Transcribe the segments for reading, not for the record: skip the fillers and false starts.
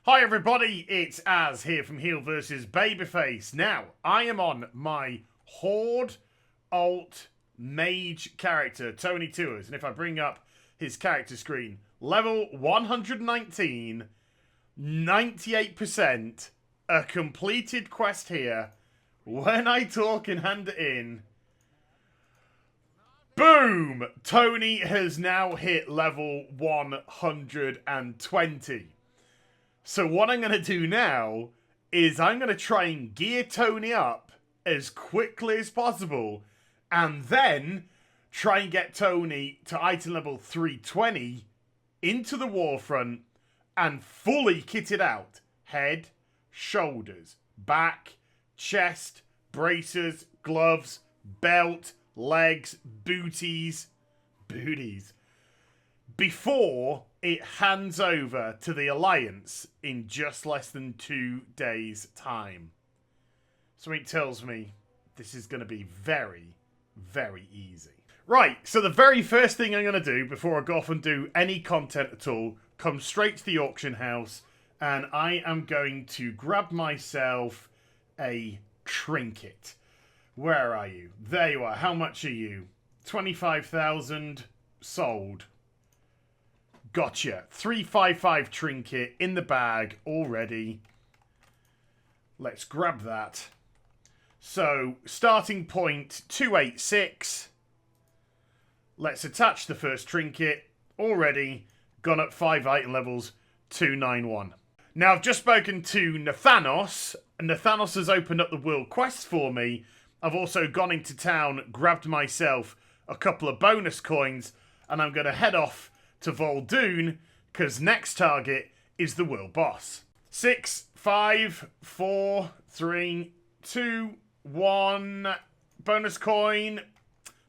Hi everybody, it's Az here from HeelvsBabyface. Now, I am on my Horde Alt Mage character, Tony Tours, and if I bring up his character screen, level 119, 98%, a completed quest here. When I talk and hand it in, boom! Tony has now hit level 120. So what I'm going to do now is I'm going to try and gear Tony up as quickly as possible and then try and get Tony to item level 320 into the Warfront and fully kit it out. Head, shoulders, back, chest, bracers, gloves, belt, legs, booties, before it hands over to the Alliance in just less than 2 days' time. Something tells me this is going to be very, very easy. Right, so the very first thing I'm going to do before I go off and do any content at all, come straight to the auction house, and I am going to grab myself a trinket. Where are you? There you are. How much are you? 25,000 sold. Gotcha. 355 trinket in the bag already. Let's grab that. So, starting point 286. Let's attach the first trinket. Already gone up 5 item levels, 291. Now, I've just spoken to Nathanos. Nathanos has opened up the world quest for me. I've also gone into town, grabbed myself a couple of bonus coins, and I'm going to head off to Voldoon, because next target is the world boss. 6, 5, 4, 3, 2, 1. Bonus coin.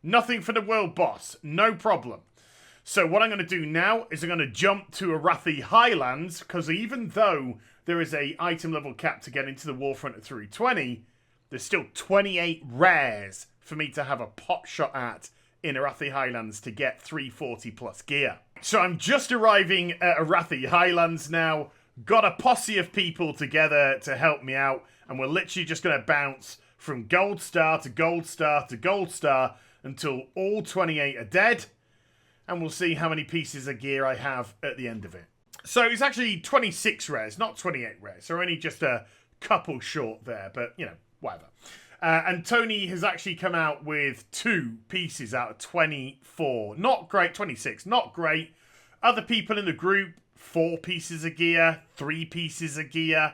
Nothing for the world boss. No problem. So what I'm going to do now is I'm going to jump to Arathi Highlands, because even though there is a item level cap to get into the Warfront at 320, there's still 28 rares for me to have a pot shot at in Arathi Highlands to get 340 plus gear. So I'm just arriving at Arathi Highlands now. Got a posse of people together to help me out. And we're literally just going to bounce from gold star to gold star to gold star until all 28 are dead. And we'll see how many pieces of gear I have at the end of it. So it's actually 26 rares, not 28 rares. So only just a couple short there. But, you know, whatever. And Tony has actually come out with 2 pieces out of 24. Not great. 26. Not great. Other people in the group, 4 pieces of gear, 3 pieces of gear.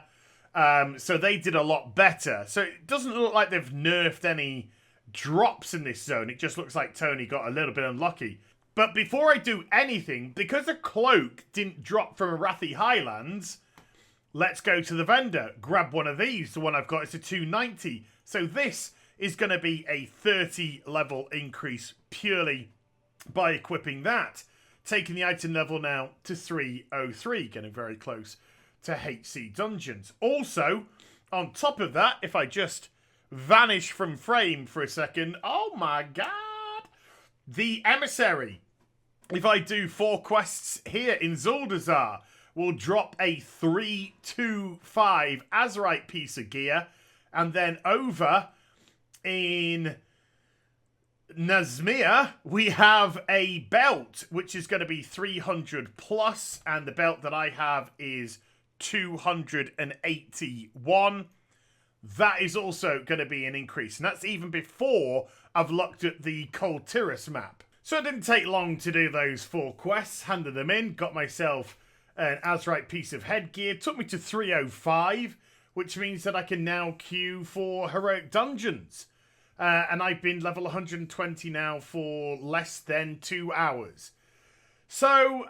So they did a lot better. So it doesn't look like they've nerfed any drops in this zone. It just looks like Tony got a little bit unlucky. But before I do anything, because a cloak didn't drop from Arathi Highlands, let's go to the vendor. Grab one of these. The one I've got is a 290. So this is going to be a 30 level increase purely by equipping that. Taking the item level now to 303. Getting very close to HC Dungeons. Also, on top of that, if I just vanish from frame for a second. Oh my god. The Emissary. If I do 4 quests here in Zuldazar, will drop a 325 Azerite piece of gear. And then over in Nazmir, we have a belt, which is going to be 300 plus. And the belt that I have is 281. That is also going to be an increase. And that's even before I've looked at the Cold Tiras map. So it didn't take long to do those 4 quests. Handed them in. Got myself an Azerite piece of headgear. Took me to 305. Which means that I can now queue for Heroic Dungeons. And I've been level 120 now for less than 2 hours. So,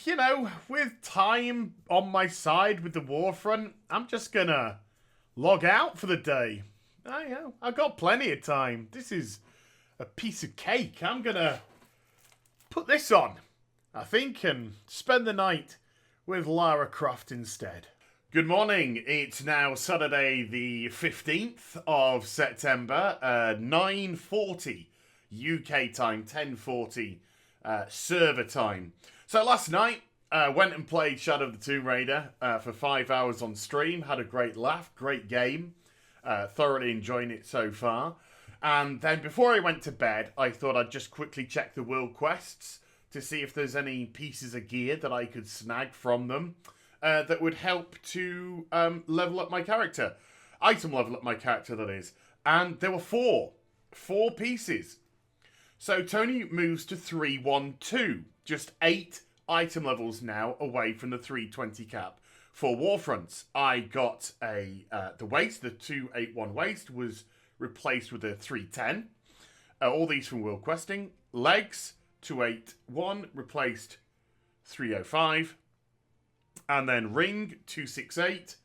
you know, with time on my side with the Warfront, I'm just gonna log out for the day. I've got plenty of time. This is a piece of cake. I'm gonna put this on, I think, and spend the night with Lara Croft instead. Good morning. It's now Saturday the 15th of September, 9:40 UK time, 10:40 server time. So last night, Went and played Shadow of the Tomb Raider for 5 hours on stream. Had a great laugh, great game. Thoroughly enjoying it so far. And then before I went to bed, I thought I'd just quickly check the world quests to see if there's any pieces of gear that I could snag from them that would help to level up my character. Item level up my character, that is. And there were four pieces. So Tony moves to 312. Just 8 item levels now away from the 320 cap. For Warfronts, I got the waist, the 281 waist was replaced with a 310. All these from World Questing. Legs, 281, replaced 305. And then ring, 268,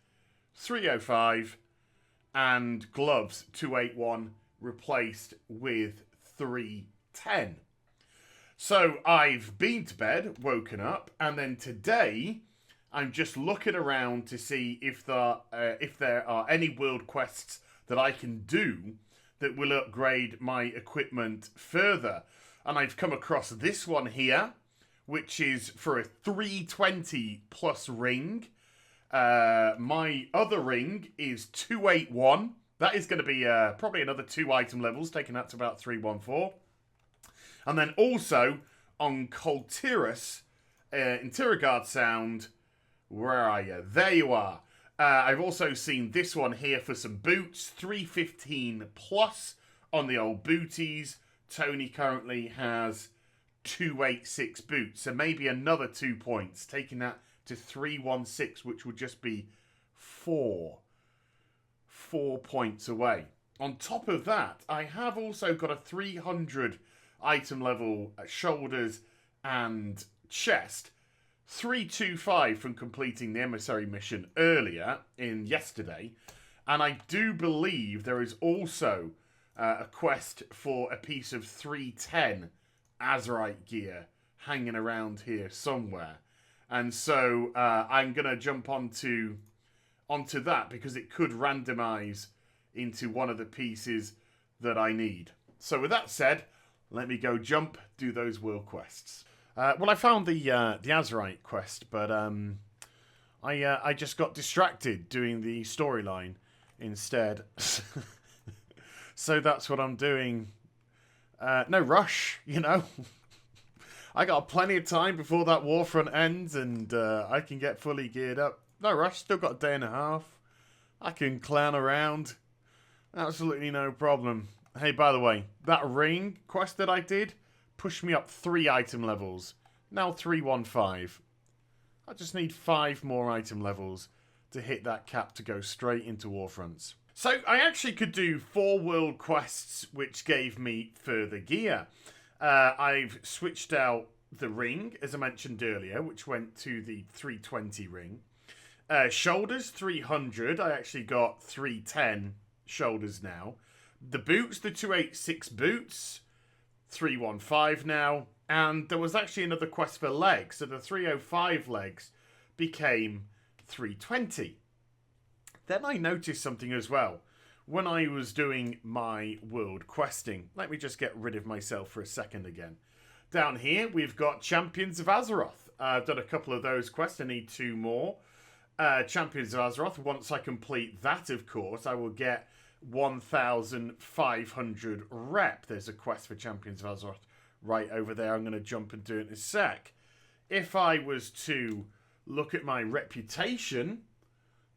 305. And gloves, 281, replaced with 310. So I've been to bed, woken up, and then today I'm just looking around to see if there are any world quests that I can do that will upgrade my equipment further. And I've come across this one here, which is for a 320 plus ring. My other ring is 281. That is going to be probably another 2 item levels, taking that to about 314. And then also on Coltirus, Interior Guard Sound, where are you? There you are. I've also seen this one here for some boots, 315 plus on the old booties. Tony currently has 286 boots, so maybe another 2 points, taking that to 316, which would just be 4 points away. On top of that, I have also got a 300 item level shoulders and chest. 325 from completing the emissary mission earlier in yesterday. And I do believe there is also a quest for a piece of 310 Azerite gear hanging around here somewhere. And so I'm going to jump onto that because it could randomize into one of the pieces that I need. So with that said, let me go do those world quests. Well, I found the Azerite quest, but I just got distracted doing the storyline instead. So that's what I'm doing. No rush, you know. I got plenty of time before that Warfront ends, and I can get fully geared up. No rush, still got a day and a half. I can clown around. Absolutely no problem. Hey, by the way, that ring quest that I did pushed me up 3 item levels. Now 315. I just need 5 more item levels to hit that cap to go straight into Warfronts. So I actually could do 4 world quests, which gave me further gear. I've switched out the ring, as I mentioned earlier, which went to the 320 ring. Shoulders, 300. I actually got 310 shoulders now. The boots, the 286 boots, 315 now. And there was actually another quest for legs. So the 305 legs became 320. Then I noticed something as well. When I was doing my world questing, let me just get rid of myself for a second again. Down here, we've got Champions of Azeroth. I've done a couple of those quests. I need 2 more. Champions of Azeroth. Once I complete that, of course, I will get 1,500 rep. There's a quest for Champions of Azeroth right over there. I'm going to jump and do it in a sec. If I was to look at my reputation,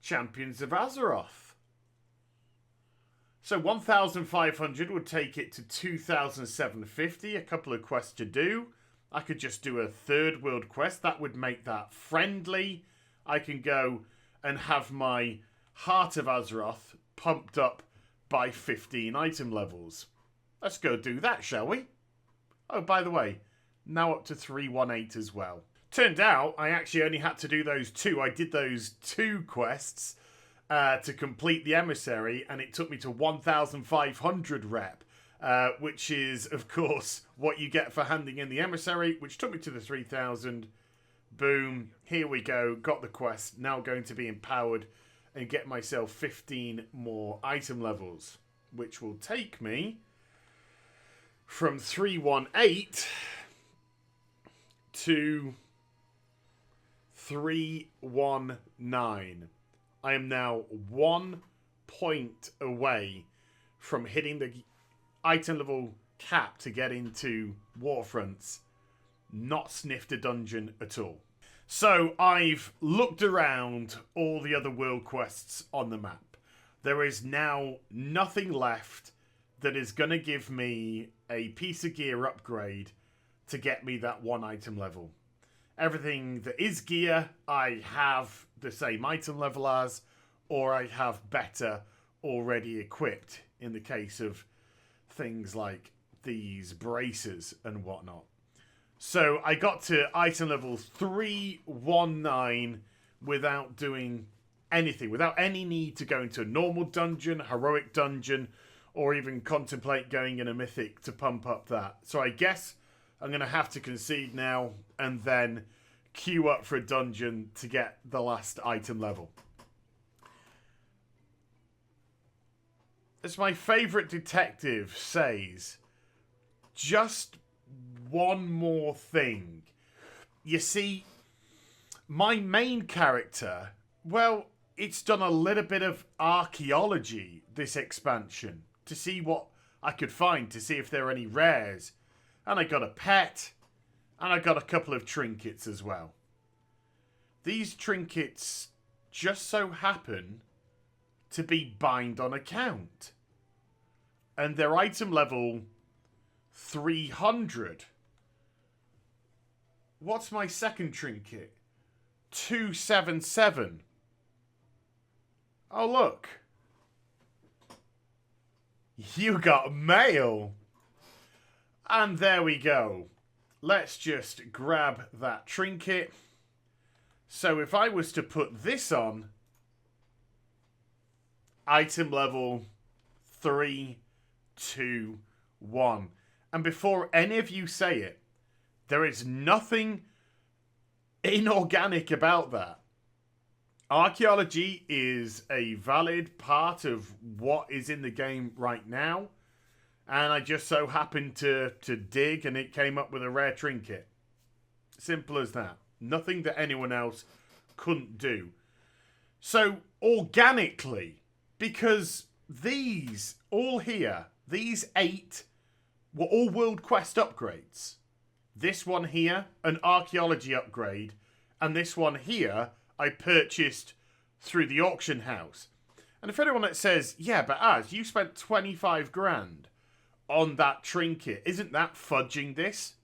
Champions of Azeroth. So 1,500 would take it to 2,750. A couple of quests to do. I could just do a 3rd world quest. That would make that friendly. I can go and have my Heart of Azeroth pumped up by 15 item levels. Let's go do that, shall we? Oh, by the way, now up to 318 as well. Turned out I actually only had to do those 2. I did those 2 quests to complete the emissary, and it took me to 1,500 rep, which is, of course, what you get for handing in the emissary, which took me to the 3,000. Boom. Here we go. Got the quest. Now going to be empowered and get myself 15 more item levels, which will take me from 318 to 319. I am now 1 point away from hitting the item level cap to get into Warfronts. Not sniffed a dungeon at all. So I've looked around all the other world quests on the map. There is now nothing left that is going to give me a piece of gear upgrade to get me that 1 item level. Everything that is gear, I have the same item level as, or I have better already equipped in the case of things like these braces and whatnot. So I got to item level 319 without doing anything, without any need to go into a normal dungeon, heroic dungeon, or even contemplate going in a mythic to pump up that. So I guess I'm going to have to concede now and then queue up for a dungeon to get the last item level. As my favourite detective says, just one more thing. You see, my main character, well, it's done a little bit of archaeology this expansion to see what I could find, to see if there are any rares. And I got a pet, and I got a couple of trinkets as well. These trinkets just so happen to be bind on account. And they're item level 300. What's my second trinket? 277. Oh, look. You got mail. And there we go. Let's just grab that trinket. So if I was to put this on, item level 321. And before any of you say it, there is nothing inorganic about that. Archaeology is a valid part of what is in the game right now. And I just so happened to dig and it came up with a rare trinket. Simple as that. Nothing that anyone else couldn't do. So, organically, because these all here, these 8 were all World Quest upgrades. This one here, an archaeology upgrade. And this one here, I purchased through the auction house. And if anyone that says, yeah, but Az, you spent 25 grand on that trinket, isn't that fudging this?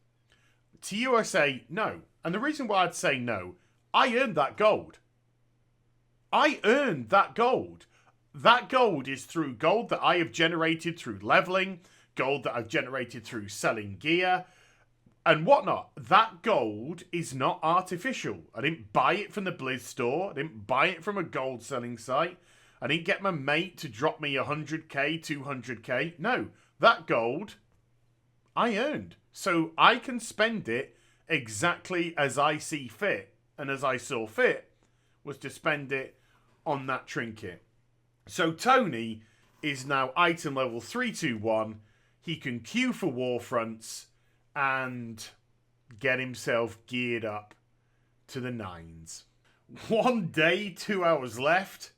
To you I say no. And the reason why I'd say no, I earned that gold. I earned that gold. That gold is through gold that I have generated through leveling, gold that I've generated through selling gear, and whatnot. That gold is not artificial. I didn't buy it from the Blizz store. I didn't buy it from a gold selling site. I didn't get my mate to drop me 100k, 200k. No, that gold I earned. So I can spend it exactly as I see fit. And as I saw fit was to spend it on that trinket. So Tony is now item level 321. He can queue for Warfronts and get himself geared up to the 9s. 1 day, 2 hours left.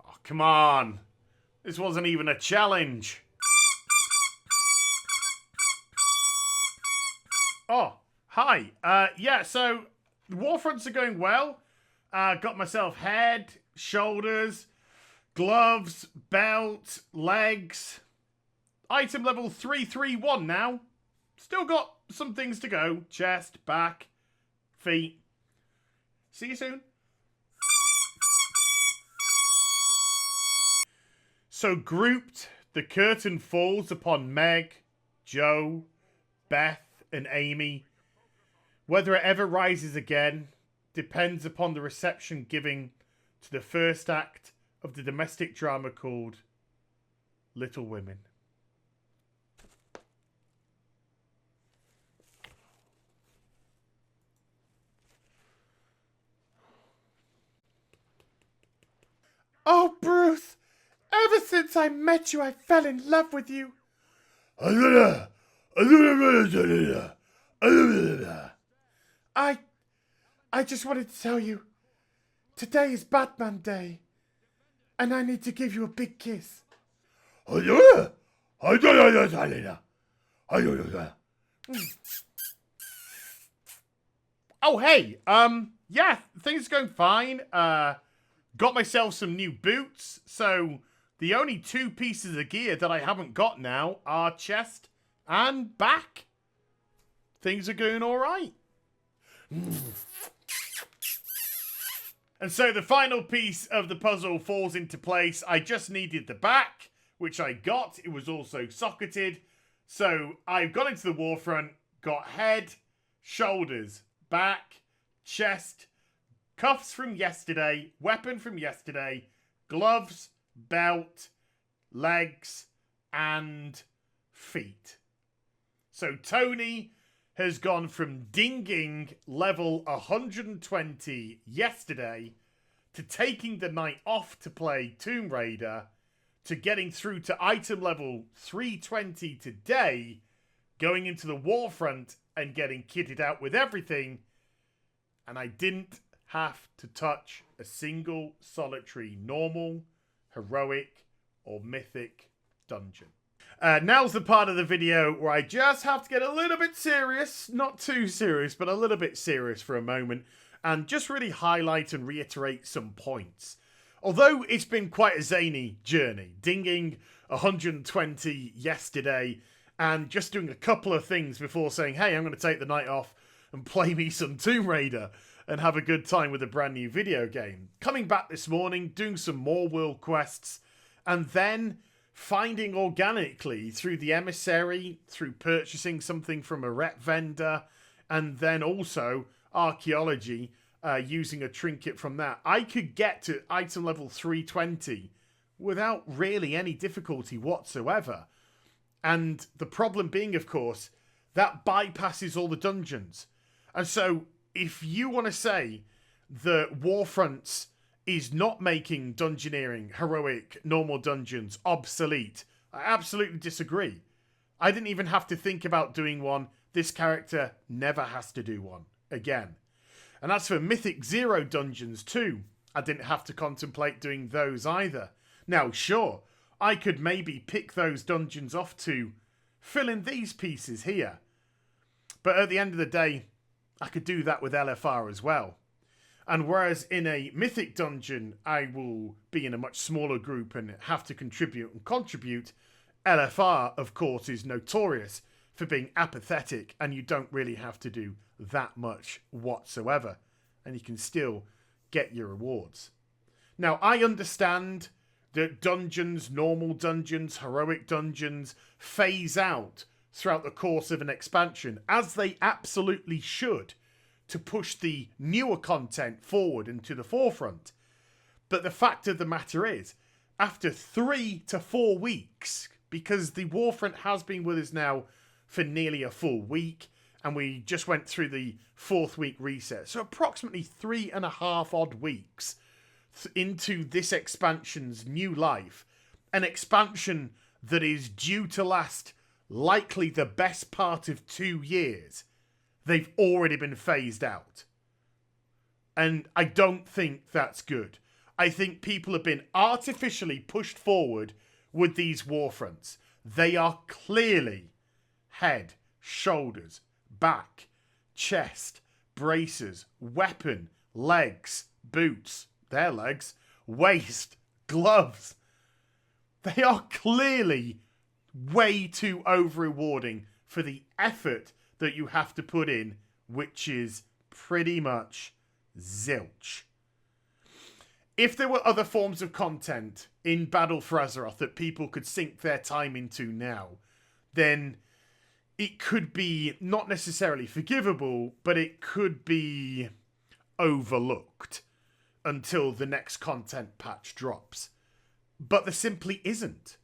Oh, come on. This wasn't even a challenge. Oh, hi. Yeah, so the Warfronts are going well. Got myself head, shoulders, gloves, belt, legs. Item level 331 now. Still got some things to go. Chest, back, feet. See you soon. So grouped, the curtain falls upon Meg, Joe, Beth, and Amy. Whether it ever rises again depends upon the reception giving to the first act of the domestic drama called Little Women. Oh, Bruce! Ever since I met you, I fell in love with you. I I just wanted to tell you, today is Batman Day, and I need to give you a big kiss. Oh, hey, yeah, things are going fine. Got myself some new boots, so the only two pieces of gear that I haven't got now are chest and back. Things are going all right. And so the final piece of the puzzle falls into place. I just needed the back, which I got. It was also socketed. So I've gone into the Warfront, got head, shoulders, back, chest, cuffs from yesterday, weapon from yesterday, gloves, belt, legs, and feet. So Tony has gone from dinging level 120 yesterday to taking the night off to play Tomb Raider to getting through to item level 320 today, going into the Warfront and getting kitted out with everything, and I didn't have to touch a single solitary normal, heroic, or mythic dungeon. Now's the part of the video where I just have to get a little bit serious, not too serious, but a little bit serious for a moment, and just really highlight and reiterate some points. Although it's been quite a zany journey, dinging 120 yesterday, and just doing a couple of things before saying, hey, I'm going to take the night off and play me some Tomb Raider and have a good time with a brand new video game. Coming back this morning, doing some more world quests, and then finding organically through the emissary, through purchasing something from a rep vendor, and then also archaeology, using a trinket from that. I could get to item level 320 without really any difficulty whatsoever. And the problem being, of course, that bypasses all the dungeons. And so if you want to say that Warfronts is not making dungeoneering, heroic, normal dungeons obsolete, I absolutely disagree. I didn't even have to think about doing one. This character never has to do one again. And as for Mythic Zero dungeons too, I didn't have to contemplate doing those either. Now, sure, I could maybe pick those dungeons off to fill in these pieces here. But at the end of the day, I could do that with LFR as well. And whereas in a Mythic dungeon, I will be in a much smaller group and have to contribute and contribute, LFR, of course, is notorious for being apathetic, and you don't really have to do that much whatsoever, and you can still get your rewards. Now, I understand that dungeons, normal dungeons, heroic dungeons, phase out throughout the course of an expansion, as they absolutely should, to push the newer content forward and to the forefront. But the fact of the matter is, after 3 to 4 weeks, because the Warfront has been with us now for nearly a full week, and we just went through the 4th week reset, so approximately 3.5 odd weeks into this expansion's new life, an expansion that is due to last likely the best part of 2 years, they've already been phased out. And I don't think that's good. I think people have been artificially pushed forward with these Warfronts. They are clearly head, shoulders, back, chest, braces, weapon, legs, boots, their legs, waist, gloves. They are clearly way too over-rewarding for the effort that you have to put in, which is pretty much zilch. If there were other forms of content in Battle for Azeroth that people could sink their time into now, then it could be not necessarily forgivable, but it could be overlooked until the next content patch drops. But there simply isn't.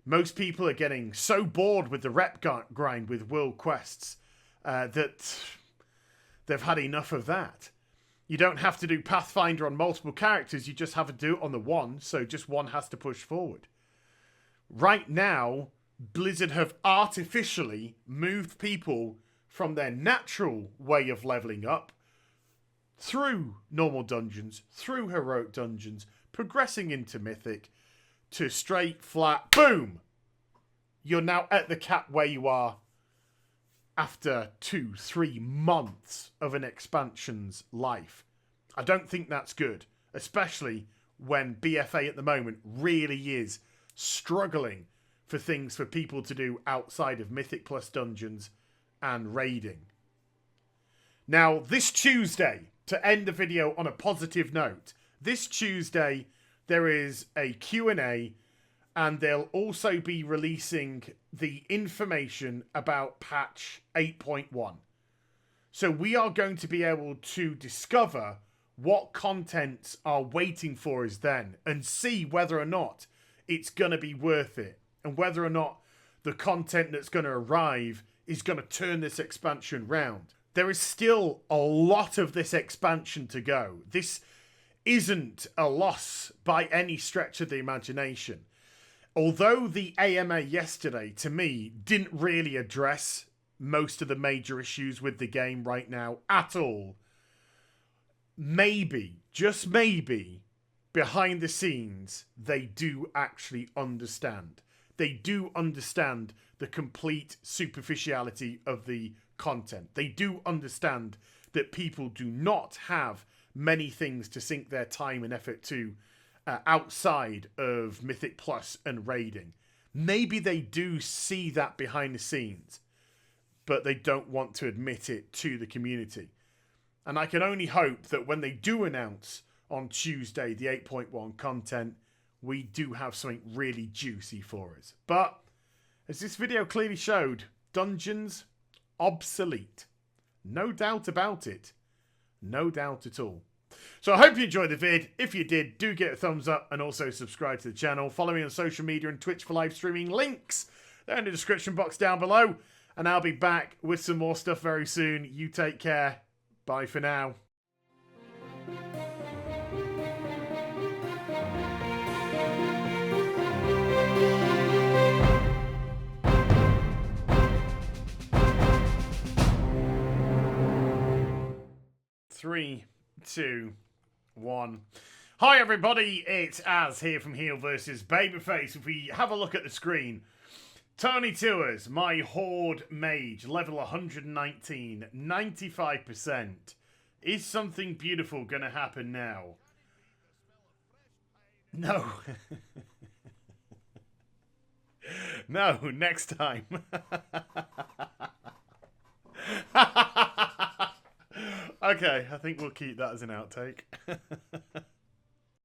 Most people are getting so bored with the rep grind with world quests that they've had enough of that. You don't have to do Pathfinder on multiple characters, you just have to do it on the one, so just one has to push forward. Right now, Blizzard have artificially moved people from their natural way of leveling up through normal dungeons, through heroic dungeons, progressing into mythic, to straight, flat, boom! You're now at the cap where you are after 2-3 months of an expansion's life. I don't think that's good, especially when BFA at the moment really is struggling for things for people to do outside of Mythic Plus dungeons and raiding. Now, this Tuesday, to end the video on a positive note, this Tuesday there is a Q&A, and they'll also be releasing the information about patch 8.1. So we are going to be able to discover what contents are waiting for us then and see whether or not it's going to be worth it and whether or not the content that's going to arrive is going to turn this expansion round. There is still a lot of this expansion to go. This isn't a loss by any stretch of the imagination. Although the AMA yesterday, to me, didn't really address most of the major issues with the game right now at all, maybe, just maybe, behind the scenes, they do actually understand. They do understand the complete superficiality of the content. They do understand that people do not have many things to sink their time and effort to outside of Mythic Plus and raiding. Maybe they do see that behind the scenes, but they don't want to admit it to the community. And I can only hope that when they do announce on Tuesday the 8.1 content, we do have something really juicy for us. But as this video clearly showed, dungeons obsolete. No doubt about it. No doubt at all. So I hope you enjoyed the vid. If you did, do get a thumbs up and also subscribe to the channel. Follow me on social media and Twitch for live streaming. Links they're in the description box down below. And I'll be back with some more stuff very soon. You take care. Bye for now. Three, 2, 1. Hi everybody, it's Az here from HeelvsBabyface. If we have a look at the screen, Tony Tours, my Horde Mage, level 119, 95%. Is something beautiful going to happen now? No. No, next time. Okay, I think we'll keep that as an outtake.